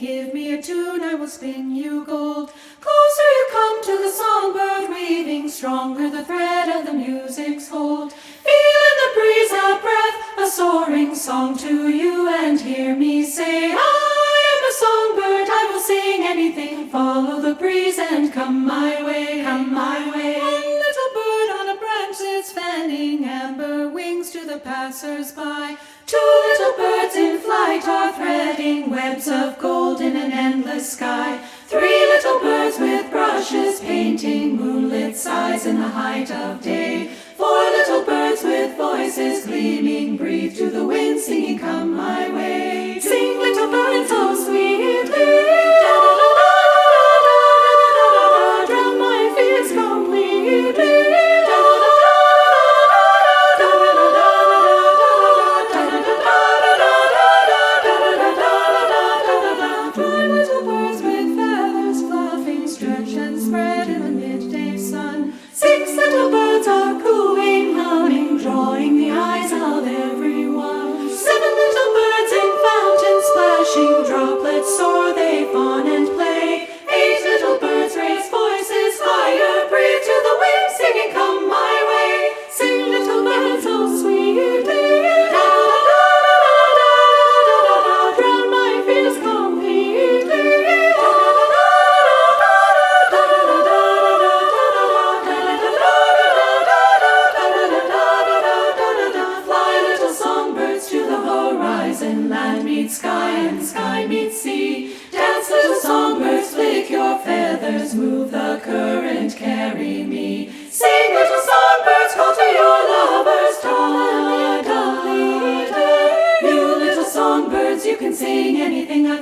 give me a tune, I will spin you gold. Closer you come to the songbird weaving, stronger the thread of the music's hold. Feel in the breeze a breath, a soaring song to you, and hear me say, I am a songbird, I will sing anything. Follow the breeze and come my way, come my way. One little bird on a branch sits fanning amber wings to the passers-by. Two little birds in flight are threading webs of gold in an endless sky. Three little birds with brushes painting moonlit skies in the height of day. Four little birds with voices gleaming breathe to the wind, singing, come my way. Sing, little bird, so sweetly, da-da-da-da-da-da-da-da-da-da, drown my fears completely. Six little birds are cooing, humming, drawing the eyes of everyone. Seven little birds in fountains splashing, droplets soar, they fawn and play. Eight little birds raise voices higher, breathe to the wind, singing, come my way. Sing, little birds, so sweetly, da-da-da-da-da-da-da-da-da, drown my fears completely. Land meets sky and sky meets sea. Dance, little songbirds, flick your feathers, move the current, carry me. Sing, little songbirds, call to your lovers, da-da-da-da-da. You little songbirds, you can sing anything. I